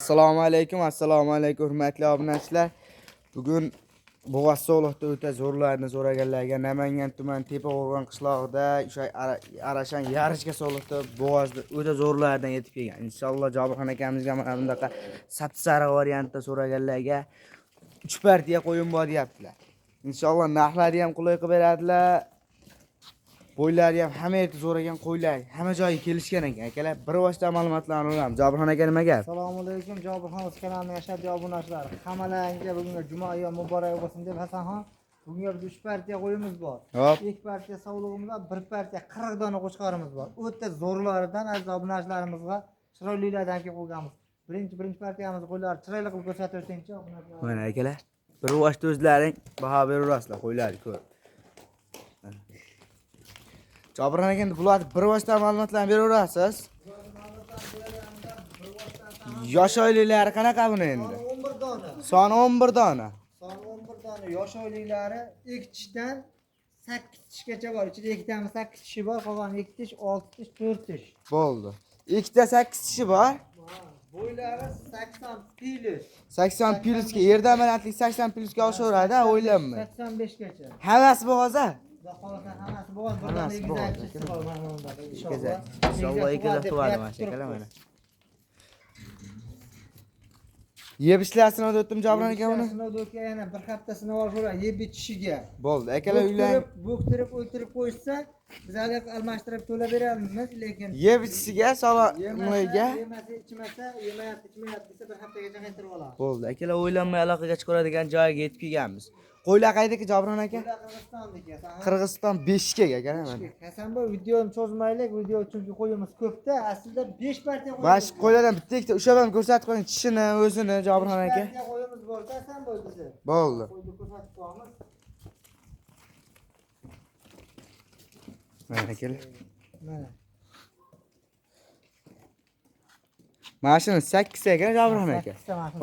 Assalomu alaykum hurmatli obunachilar. Bugun Bo'g'azso'lihda o'ta zo'rlarni so'raganlarga Namangan tuman Tepa Qo'rg'on qishlog'ida o'sha Arashan Yarishga so'lihda Bo'g'azda o'ta zo'rlardan yetib kelgan. Inshaalloh Jobirxon akamizga mana bunaqa sapsariq variantda so'raganlarga 3 partiya qo'yim bor deyaptilar. Inshaalloh narxlari ham qulay qilib beradilar. Qo'ylari ham hamma yerda so'ragan qo'ylar, hamma joyga kelishgan ekan. Akalar, bir vosita ma'lumotlarni olamiz. Jobirxon aka nima gap? Assalomu alaykum Jobirxon kanalining ashaddiy obunachilari. Hammalariga bugungi juma oyi muborak bo'lsin deb Hasanxon. Bugunga biz 3 partiya qo'yimiz bor. Hop. 2 partiya sovlig'imiz bor, 1 partiya 40 dona qo'chqorimiz bor. O'ta zo'rlaridan aziz obunachilarimizga chiroylilardan kelib qo'yganmiz. Birinchi partiyamiz qo'ylarni chiroyli qilib ko'rsatib o'tdingchi obunachilar. Mana akalar, bir vosita o'zlaring baho beraverasizlar qo'ylarni ko'rib. Jobirxon aka, bularni bir vosita ma'lumotlarni beraverasiz. Yosh oyliklari qanaqa buni endi? 11 dona. Soni 11 dona. Soni 11 dona. Yosh oyliklari 2 tishdan 8 tishgacha bor. Ichida 2 tane 8 tishi bor, qolgan 2 tish, 6 tish, 4 tish. Bo'ldi. Ikkita 8 tishi bor. Bo'ylari 80 plus. 80 plusga, yerdan balandlik 80 plusga oshaveradi, o'ylanma. 85 gacha. Hammasi bo'g'oza. Xudo hammasi bo'g'oz, birdan egizakchisi bor mana bunda. Inshaalloh egizak tug'adi mana shekillar mana. Yeb ishlasini o'tdim Jobirxon aka buni. Sinovdan o'tgan yana bir hafta sinov olishlar, yeb ichishga. Bo'ldi. Akalar uylar bo'ktirib o'ltirib qo'ysa, biz hali almashtirib to'lab beramiz, lekin yeb ichishiga, salomiga. Yemasa, ichmasa, yemayapti desa bir haftaga qaytarib olamiz. Bo'ldi. Akalar o'ylanmay aloqaga chiqaradigan joyga yetib kelganmiz. Qo'ylar qaydaki Jobirxon aka? Qirg'izistonniki. Qirg'iziston Beshkek aka mana. Hasanboy videoni cho'zmaylik, video chunki qo'yimiz ko'pda, aslida 5 partiya qo'yimiz. Bash qo'ylardan bitta ikkita ushlab ham ko'rsatib qo'ying, tishini, o'zini Jobirxon aka. Partiya qo'yimiz bor, Hasanboy bizni. Bo'ldi. Qo'yni ko'rsatib qo'yamiz. Mana akalar. Mana. Mashina 8 ekan Jobirxon aka.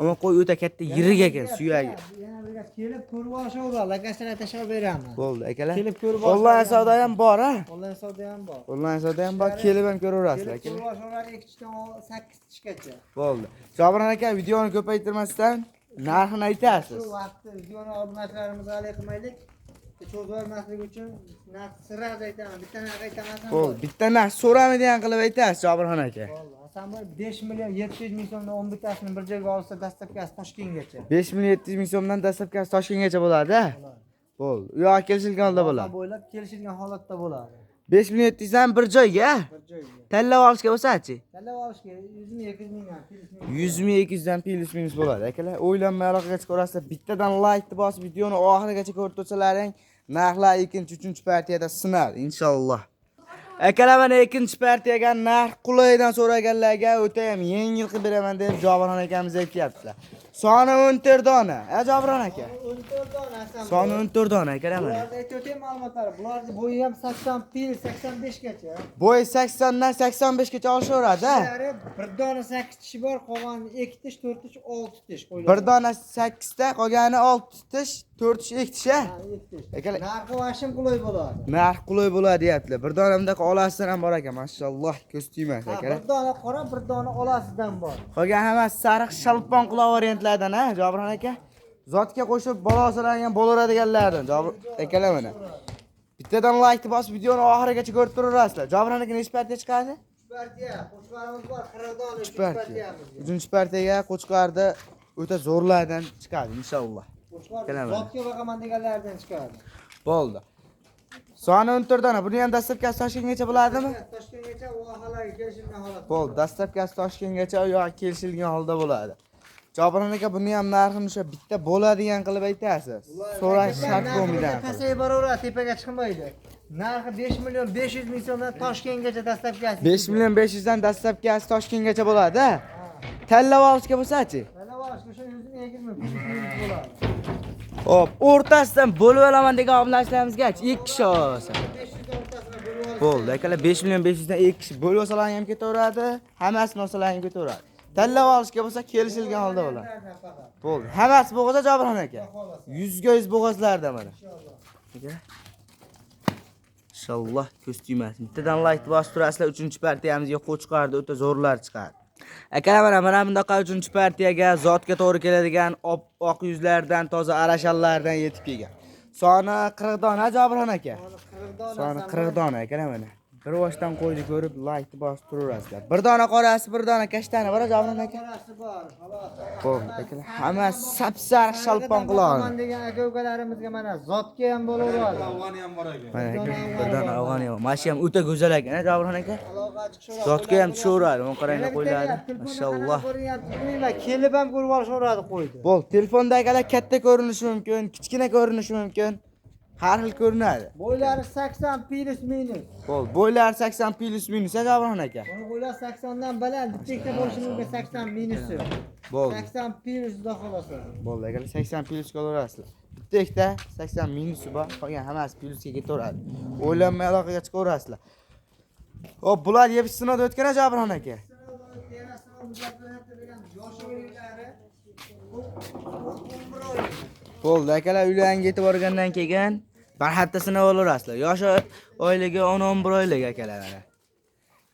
Ammo qo'y o'ta katta yirik ekan suyagi. Yana birga kelib ko'rib olishaveradi, lokasiyaga tashlab beraman. Bo'ldi akalar. Kelib ko'rib onlayn savdo ham bor, ha? Onlayn savdo ham bor. Onlayn savdo ham bor, kelib ham ko'raverasizlar Kelib akalar. ko'rib olishaveradi 2 tishdan 8 tishgacha. Bo'ldi. Jobirxon aka, videoni ko'paytirmasdan narxini aytasiz. Shu vaqtda videoni obunachilarimizga alik qilmaylik. Cho'zolmaslik uchun narx sira aytaman, bitta narx aytaman. Bo'ldi. Bitta narx so'ramaydigan qilib aytasiz Jobirxon aka. Bo'ldi. Hasanboy 5 million 700 ming so'mdan 10 bittasini bir joyga olsa, dastlabkasi Toshkentgacha. 5 million 700 ming so'mdan dastlabkasi Toshkentgacha bo'ladi. Bo'ldi. U yoqqa kelishilgan holda bo'ladi. Bo'ylab kelishilgan holatda bo'ladi. 5 million 700 dan bir joyga. Bir joyga. Tanlab olishga bo'lsa-chi? Tanlab olishga 100 ming 200 mingdan, 100 ming 200 dan plus minus bo'ladi. Akalar, o'ylanmay aloqaga chiqarasizlar. Bittadan like bosib, videoni oxirigacha ko'rib o'tsalaring, narxlar ikkinchi, uchinchi partiyada sinadi inshaalloh. Akalar, mana ikkinchi partiyaga narx qulaydan so'raganlarga o'ta ham yengil qilib beraman deb Jobirxon akamiz aytyaptilar. Soni 14 dona. Jobirxon aka. 14 dona Hasanboy. Soni 14 dona akalar mana. Bularda aytayotgan ma'lumotlar. Bularning bo'yi ham 80 pil 85 gacha. Bo'yi 80 dan 85 gacha olishaveradi. Bir dona 8 tishi bor, qolgan 2 tish, 4 tish, 6 tish qo'yiladi. Bir dona 8 ta, qolgani 6 tish, 4 tish, 2 tish. Akalar, narxi vashim qulay bo'ladi. narx qulay bo'ladi deyaptilar. Bir dona bundaqa olasidan ham bor ekan, mashalloh, ko'z tuymas akalar. Bir dona qora, bir dona olasidan bor. Qolgan hammasi sariq shalpon quloq variantlardan, ha, Jobirxon aka. Zotga qo'shib bola olsalarga bo'laveradiganlardan. Akalar mana. Bittadan like bosib, videoni oxirigacha ko'rib turaverasizlar. Jobirxon aka nechta partiya chiqadi? 3 partiya, qo'chqorimiz bor, 40 dona 3 partiya. 3-partiyaga qo'chqorda o'ta zo'rlardan chiqadi inshaalloh. Qo'chqor zotga boqaman deganlardan chiqadi. Bo'ldi. Soni 14 dona. Buni ham dastlabkasi Toshkentgacha bo'ladimi? Toshkentgacha u aholiga kelishilgan holat. Bo'ldi. Dastlabkasi Toshkentgacha u yoqqa kelishilgan holda bo'ladi. Jobirxon aka, buni ham narxini o'sha bitta bo'ladigan qilib aytasiz. So'rash shart bo'lmaydi. Pasayib boraveradi, tepaga chiqmaydi. Narxi 5 million 500 ming so'mdan Toshkentgacha dastlabkasi. 5 million 500 dan dastlabkasi Toshkentgacha bo'ladi. Tanlab olishga bo'lsa-chi? Tanlab olishga o'sha 100 ming 200 ming bo'ladi. Hop, o'rtasidan bo'lib olaman degan obunachilarimizga-chi 2 kishi olsa. 500 o'rtasida bo'lib olsa. Bo'ldi. Akalar, 5 million 500 dan 2 kishi bo'lib olsalar ham ketaveradi, hammasini olsalar ham ketaveradi. Tanlab olishga bo'lsa kelishilgan holda bo'ladi. Bo'ldi. Hammasi bo'g'oz Jobirxon aka. 100 ga 100 bo'g'ozlarda mana. Inshaalloh ko'z tuymas. Bittadan like bosib turasizlar, 3-partiyamizga qo'chqorda o'ta zo'rlar chiqadi. Akalar mana bundaqa 3-partiyaga zotga to'g'ri keladigan oq yuzlardan, toza arashallardan yetib kelgan. Soni 40 dona Jobirxon aka. Soni 40 dona akalar mana. Bir boshdan qo'yni ko'rib like bosib turaverasizlar. Bir dona qorasi, bir dona kashtani bor Jobirxon aka. Qorasi bor, xolos. Xo'p, akalar, hamma sapsariq shalpon quloq. Man degan aka-ukalarimizga mana zotga ham bo'laveradi. Afg'oni ham bor ekan. Mana aka, bir dona afg'oni ham. Mashi ham o'ta go'zal ekan, Jobirxon aka. Aloqa chiqishadi. Zotga ham tushaveradi, o'n qaranglar qo'yladi. Mashalloh. Kelib ham ko'rib olishaveradi qo'ydi. Bo'l, telefondagilar katta ko'rinishi mumkin, kichkina ko'rinishi mumkin. Har xil ko'rinadi. Bo'ylari 80 plus minus. Bo'l, bo'ylar 80 plus minus Jobirxon aka. Buni bo'ylar 80 dan baland, bitta bo'lishi mumkin 80 minusi. Bo'l. 80 plus da xolos. Bo'ldi, agar 80 plus qo'yaverasizlar. Bitta ikkita 80 minusi bor, qolgan hammasi plusga ketaveradi. O'ylanmay aloqaga chiqaverasizlar. Hop, bular yeb sinovdan o'tgan Jobirxon aka. Bo'ldi, akalar uylarga yetib borgandan keyin bir hafta sinov olaverasizlar. Yoshi oyligi 10-11 oylik akalar.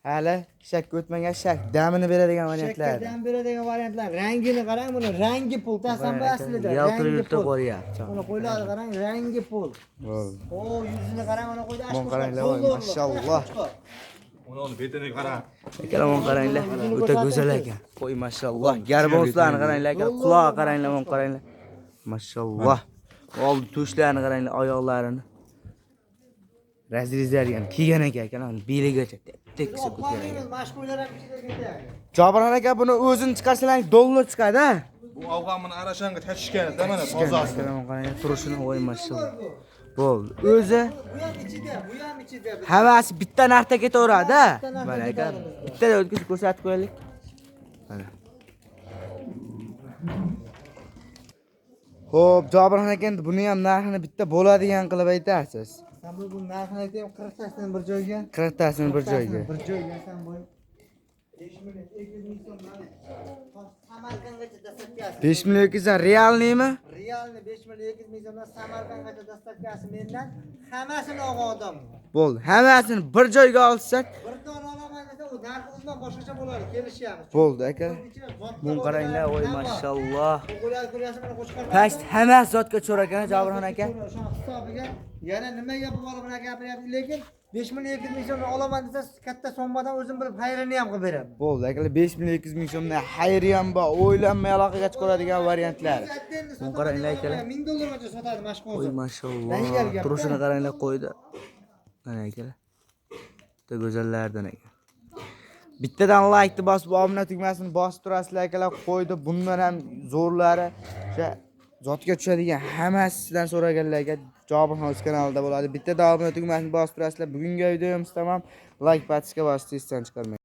Hali shak o'tmagan shak damini beradigan variantlar. Shakkardan beradigan variantlar. Rangini qarang, buni rangi pul tasamba aslida. Yaltirib qo'yapti. Buni qo'ylari qarang, rangi pul. Bo'ldi. O, yuzini qarang, mana qo'ydi Mon qaranglar, mashalloh. Uni betini qara. Akalar mon qaranglar, o'ta go'zal ekan. Qo'y mashalloh. Garbonslarni qaranglar, aka, quloq qaranglar, mon qaranglar. Mashalloh. Oldi tushlarini qaranglar, oyoqlarini. Razrizlargan kiygan ekan, akalar, beligacha teksa ko'targan. Mashqo'ylar ham ichida ketadi. Jobirxon aka buni o'zini chiqarsalar dollar chiqadi-a? Bu afg'onni arashanga tashishgan, mana tozasi. Akalar qaranglar, turishini qo'y mashalloh. Bo'ldi. O'zi Bu ham ichida, bu ham ichida. hammasi bitta narxda ketaveradi-a? Mana aka, bitta o'tkazib ko'rsatib qo'yaylik. Mana. Xo'p, Jobirxon aka endi buni ham narxini bitta bo'ladigan qilib aytarsiz. Sen bu narxini aytayim 40 tasini bir joyga. 40 tasini bir joyga. Bir joyga sen bu 5 million 200 ming so'm Samarqandgacha dastavkasi. 5 million ekizdan realniymi? Realni 5 million 200 ming so'mdan Samarqandgacha dastavkasi mendan hammasini olgan odam. Bo'ldi. Hammasini bir joyga olsak, Bir dona olaman desa u narxi o'zidan boshqacha bo'ladi, kelishamiz. bo'ldi aka. Mun qaranglar, voy mashalloh. Qo'ylar ko'ryapsiz, mana qo'shqar. Past hammasi zotga cho'rakan Jobirxon aka. O'sha hisobiga yana nima gapib olib bunaqa gapiryapti, lekin 5 million 200 ming so'mni olaman desa katta sommadan o'zim bilib xayrini ham qilib beraman. Bo'ldi akalar, 5 million 200 ming so'mdan xayri ham bor, o'ylanmay aloqaga chiqaradigan variantlar. Mun qaranglar akalar. 1000 dollargacha sotadi mashqo'zi. Voy mashalloh. Turishini qaranglar qo'ydi. Mana akalar. Bitta go'zallardan ekan. Bittadan like bosib, obuna tugmasini bosib turasizlar akalar, qo'ydi. Bundan ham zo'rlari o'sha zotga tushadigan hammasidan so'raganlarga Jobirxon o'z kanalida bo'ladi. Bitta obuna tugmasini bosib turasizlar. Bugungi videomiz tamom. Like bosishga bosishni esdan chiqarmang.